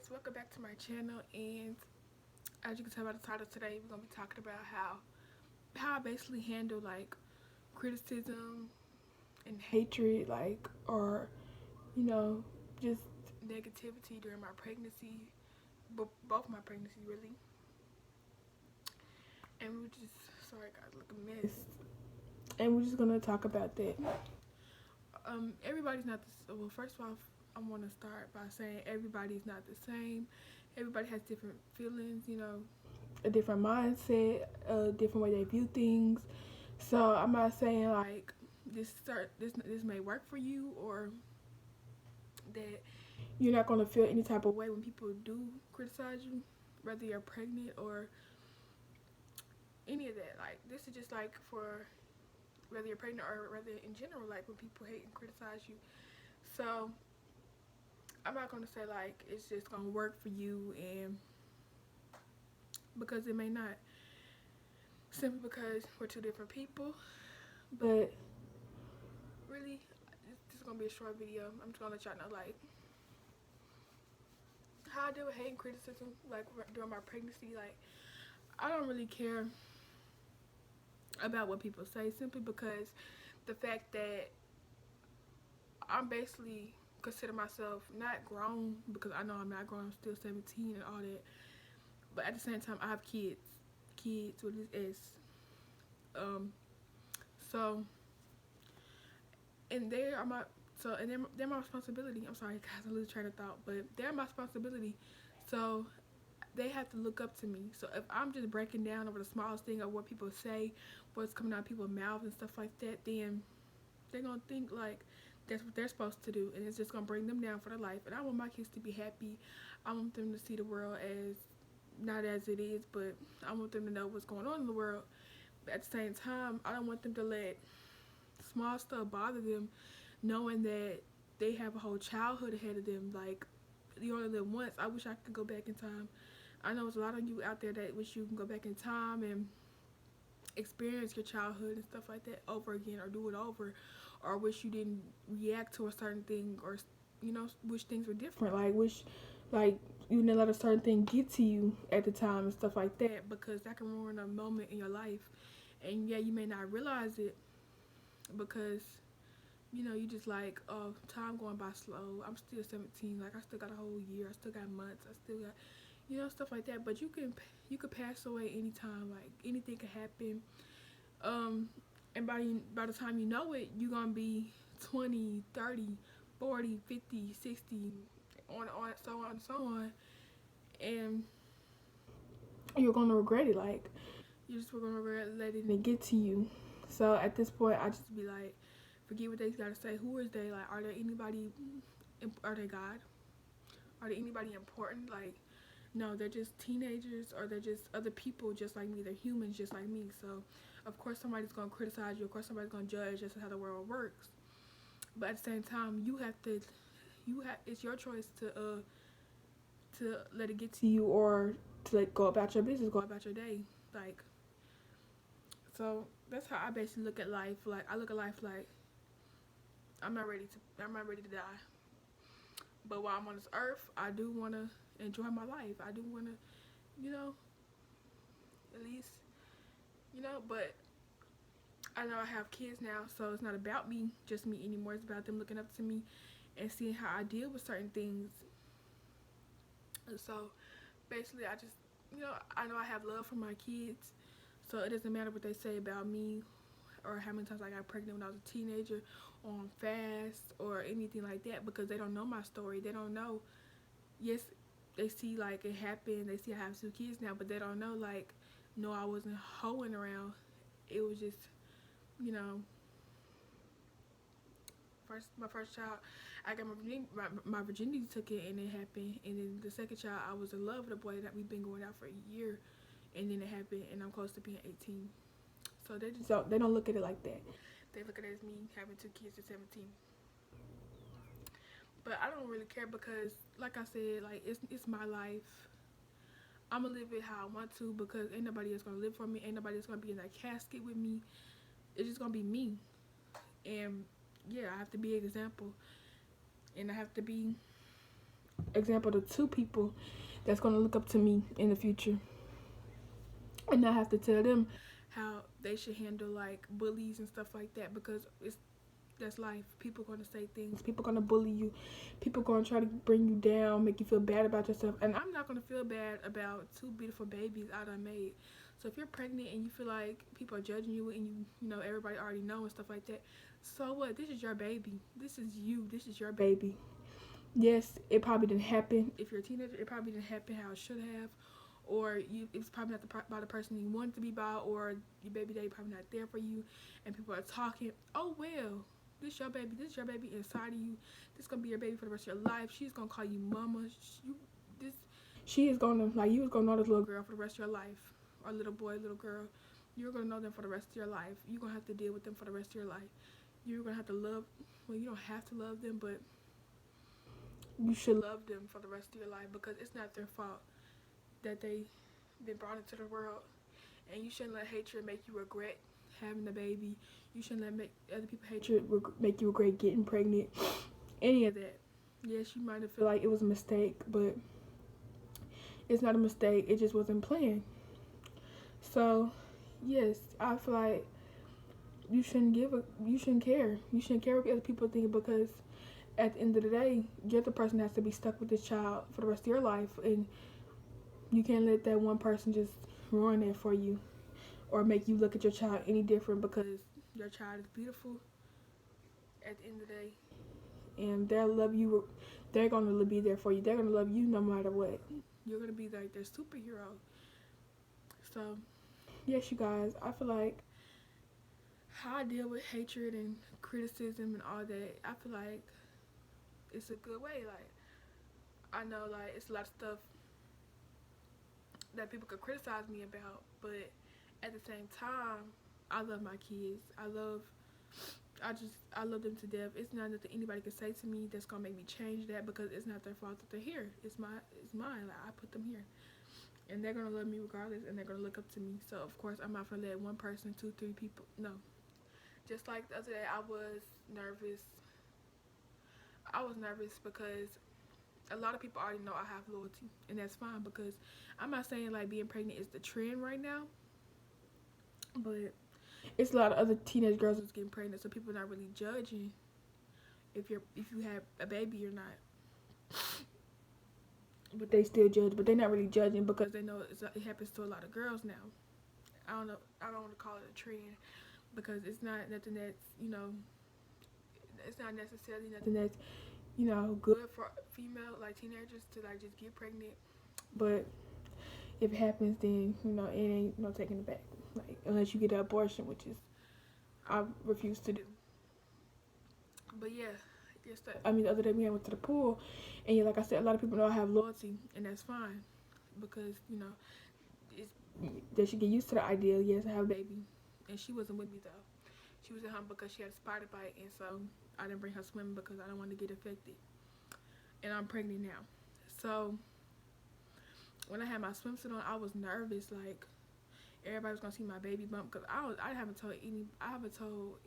guys, welcome back to my channel. And as you can tell by the title, today we're gonna be talking about how I basically handle like criticism and hatred, like, or you know just negativity during my pregnancy, both my pregnancy really. And we're just sorry guys, look a mess. And we're just gonna talk about that. Everybody's not the well. First off, I want to start by saying everybody's not the same. Everybody has different feelings, a different mindset, a different way they view things. So I'm not saying like this may work for you, or that you're not gonna feel any type of way when people do criticize you, whether you're pregnant or any of that. Like this is just like for whether you're pregnant or whether in general, like when people hate and criticize you. So I'm not gonna say like it's just gonna work for you, and because it may not, simply because we're two different people. But really, this is gonna be a short video. I'm just gonna let y'all know like how I deal with hate and criticism, like during my pregnancy. Like I don't really care about what people say, simply because the fact that I'm basically consider myself not grown, because I know I'm not grown. I'm still 17 and all that. But at the same time, I have kids with this S. Um, so and they are my they're my responsibility. I'm sorry, guys, I lose train of thought, but they're my responsibility. So they have to look up to me. So if I'm just breaking down over the smallest thing of what people say, what's coming out of people's mouths and stuff like that, then they're gonna think like that's what they're supposed to do, and it's just gonna bring them down for their life. And I want my kids to be happy. I want them to see the world as not as it is, but I want them to know what's going on in the world. But at the same time, I don't want them to let small stuff bother them, knowing that they have a whole childhood ahead of them. Like you only live once. I wish I could go back in time. I know there's a lot of you out there that wish you can go back in time and experience your childhood and stuff like that over again, or do it over, or wish you didn't react to a certain thing, or wish things were different. Like wish, like you didn't let a certain thing get to you at the time and stuff like that, because that can ruin a moment in your life. And yeah, you may not realize it because you just like, oh, time going by slow. I'm still 17. Like I still got a whole year. I still got months. I still got stuff like that. But you could pass away anytime. Like anything could happen. Um, and by the time you know it, you're gonna be 20, 30, 40, 50, 60, on and so on, and you're gonna regret it. Like you just were gonna regret letting it get to you. So at this point, I just be like, forget what they gotta say. Who is they? Like, are there anybody? Are they God? Are they anybody important? Like, no, they're just teenagers, or they're just other people just like me. They're humans just like me. So, of course, somebody's gonna criticize you. Of course, somebody's gonna judge. That's how the world works. But at the same time, it's your choice to let it get to you, or to let go about your business, go about your day. Like, so that's how I basically look at life. Like, I look at life like I'm not ready to die. But while I'm on this earth, I do wanna enjoy my life. I do wanna, you know, at least, but I know I have kids now, so it's not about me, just me anymore. It's about them looking up to me and seeing how I deal with certain things. And so basically, I know I have love for my kids, so it doesn't matter what they say about me, or how many times I got pregnant when I was a teenager, or on fast, or anything like that, because they don't know my story. They don't know. Yes, they see like it happened. They see I have two kids now, but they don't know like, no, I wasn't hoeing around. It was just, you know, my first child, I got my virginity took it, and it happened. And then the second child, I was in love with a boy that we've been going out for a year, and then it happened, and I'm close to being 18. So they don't look at it like that. They look at it as me having two kids at 17. But I don't really care, because like I said, like it's my life. I'm gonna live it how I want to, because ain't nobody else gonna live for me. Ain't nobody else gonna be in that casket with me. It's just gonna be me. And yeah, I have to be an example, and I have to be example to two people that's gonna look up to me in the future, and I have to tell them how they should handle like bullies and stuff like that because it's that's life. People gonna say things. People gonna bully you. People gonna try to bring you down, make you feel bad about yourself. And I'm not gonna feel bad about two beautiful babies I done made. So if you're pregnant and you feel like people are judging you and you know everybody already know and stuff like that, so what? This is your baby. This is you. This is your baby. Yes, it probably didn't happen. If you're a teenager, it probably didn't happen how it should have, or it's probably not by the person you wanted to be by, or your baby daddy probably not there for you, and people are talking. Oh well, this your baby. This is your baby inside of you. This gonna be your baby for the rest of your life. She's gonna call you mama. This, she is gonna like you was gonna know this little girl for the rest of your life, or little boy, little girl. You're gonna know them for the rest of your life. You're gonna have to deal with them for the rest of your life. You're gonna have to love. Well, you don't have to love them, but you should love them for the rest of your life because it's not their fault that they been brought into the world, and you shouldn't let hatred make you regret having a baby. You shouldn't let make other people hatred make you regret getting pregnant. Any of that. Yes, you might have feel like it was a mistake, but it's not a mistake. It just wasn't planned. So, yes, I feel like you shouldn't care. You shouldn't care what other people think because at the end of the day, you're the person that has to be stuck with this child for the rest of your life, and you can't let that one person just ruin it for you or make you look at your child any different because your child is beautiful at the end of the day, and they'll love you. They're gonna be there for you. They're gonna love you no matter what. You're gonna be like their superhero. So, yes, you guys, I feel like how I deal with hatred and criticism and all that, I feel like it's a good way. Like, I know, like, it's a lot of stuff that people could criticize me about, but at the same time, I love my kids. I love them to death. It's not nothing anybody can say to me that's gonna make me change that because it's not their fault that they're here. It's mine. Like, I put them here, and they're gonna love me regardless, and they're gonna look up to me. So of course, I'm not gonna let one person, two, three people. No, just like the other day, I was nervous. I was nervous because a lot of people already know I have loyalty, and that's fine because I'm not saying like being pregnant is the trend right now, but it's a lot of other teenage girls that's getting pregnant, so people are not really judging if you have a baby or not. But they still judge, but they're not really judging because they know it happens to a lot of girls now. I don't know. I don't want to call it a trend because it's not nothing that's it's not necessarily nothing that's good for female like teenagers to like just get pregnant. But if it happens, then it ain't no taking it back. Like unless you get an abortion, which is I refuse to do. But yeah, the other day we went to the pool, and yeah, like I said, a lot of people know I have loyalty, and that's fine because it's, they should get used to the idea. Yes, I have a baby, and she wasn't with me though. She was at home because she had a spider bite, and so I didn't bring her swimming because I don't want to get infected. And I'm pregnant now, so when I had my swimsuit on, I was nervous. Like everybody was gonna see my baby bump because I haven't told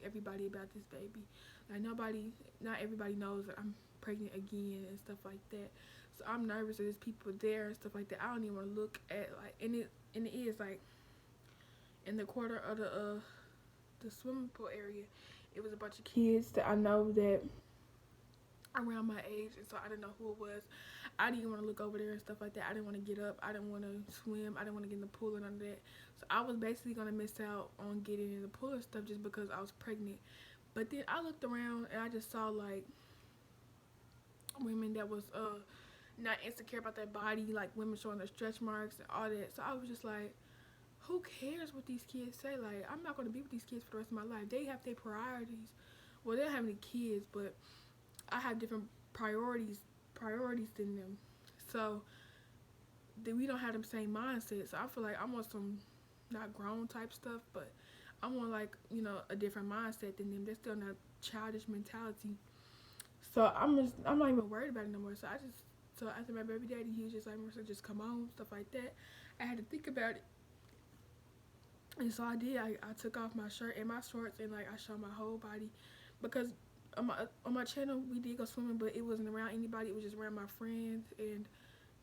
everybody about this baby. Like not everybody knows that I'm pregnant again and stuff like that. So I'm nervous that there's people there and stuff like that. I don't even want to look at like and it is like in the corner of the swimming pool area. It was a bunch of kids that I know that around my age, and so I didn't know who it was. I didn't want to look over there and stuff like that. I didn't want to get up. I didn't want to swim. I didn't want to get in the pool and none of that. So I was basically gonna miss out on getting in the pool and stuff just because I was pregnant. But then I looked around and I just saw like women that was not insecure about their body, like women showing their stretch marks and all that. So I was just like, who cares what these kids say? Like, I'm not gonna be with these kids for the rest of my life. They have their priorities. Well, they don't have any kids, but I have different priorities than them. So we don't have the same mindset. So I feel like I'm on some not grown type stuff, but I'm on like a different mindset than them. They're still not childish mentality. So I'm not even worried about it no more. So after my baby daddy, he was just like, Marissa, just come on, stuff like that. I had to think about it, and so I did. I took off my shirt and my shorts, and like I showed my whole body because on my channel we did go swimming, but it wasn't around anybody. It was just around my friends and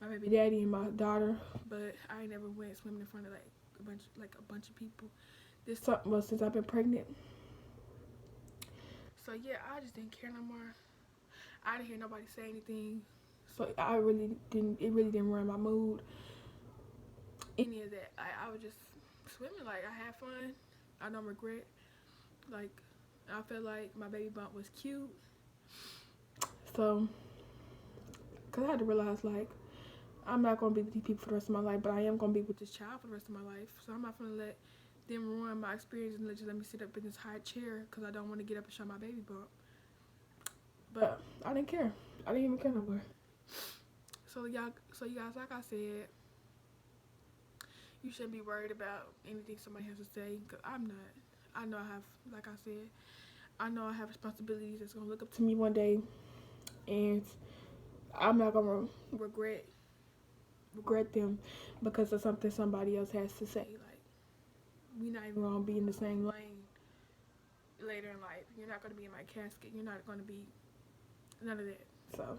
my baby daddy and my daughter. But I ain't never went swimming in front of a bunch of people. This time was since I've been pregnant. So yeah, I just didn't care no more. I didn't hear nobody say anything. So I really didn't. It really didn't ruin my mood. Any of that. I was just swimming. Like I had fun. I don't regret. Like I felt like my baby bump was cute. So, cause I had to realize like I'm not gonna be with these people for the rest of my life, but I am gonna be with this child for the rest of my life. So I'm not gonna let them ruin my experience and just let me sit up in this high chair because I don't want to get up and show my baby bump. But I didn't care. I didn't even care no more. So you guys, like I said, you shouldn't be worried about anything somebody has to say. Cause I'm not. I know I have, like I said, I know I have responsibilities that's gonna look up to me one day, and I'm not gonna regret them because of something somebody else has to say. Like we not even gonna be in the same lane later in life. You're not gonna be in my casket. You're not gonna be none of that. So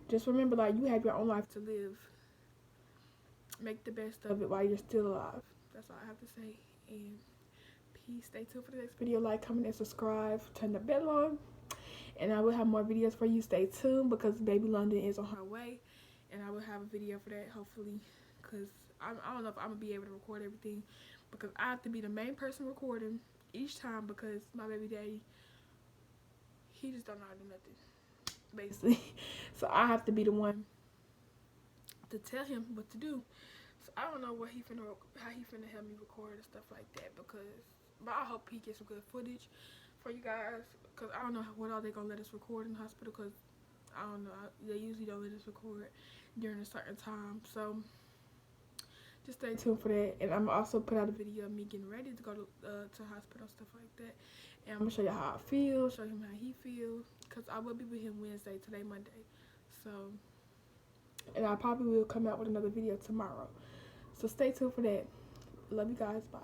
just remember, like you have your own life to live. Make the best of it while you're still alive. That's all I have to say. And peace. Stay tuned for the next video. Like, comment, and subscribe. Turn the bell on. And I will have more videos for you. Stay tuned because Baby London is on her way. And I will have a video for that, hopefully. Because I don't know if I'm going to be able to record everything. Because I have to be the main person recording each time because my baby daddy, he just don't know how to do nothing, basically. So I have to be the one to tell him what to do. So I don't know how he finna help me record and stuff like that but I hope he gets some good footage for you guys because I don't know what all they gonna let us record in the hospital because I don't know, they usually don't let us record during a certain time. So just stay tuned for that, and I'm also put out a video of me getting ready to go to hospital, stuff like that, and I'm gonna show you how I feel, show him how he feels because I will be with him Wednesday, today Monday. So, and I probably will come out with another video tomorrow. So stay tuned for that. Love you guys. Bye.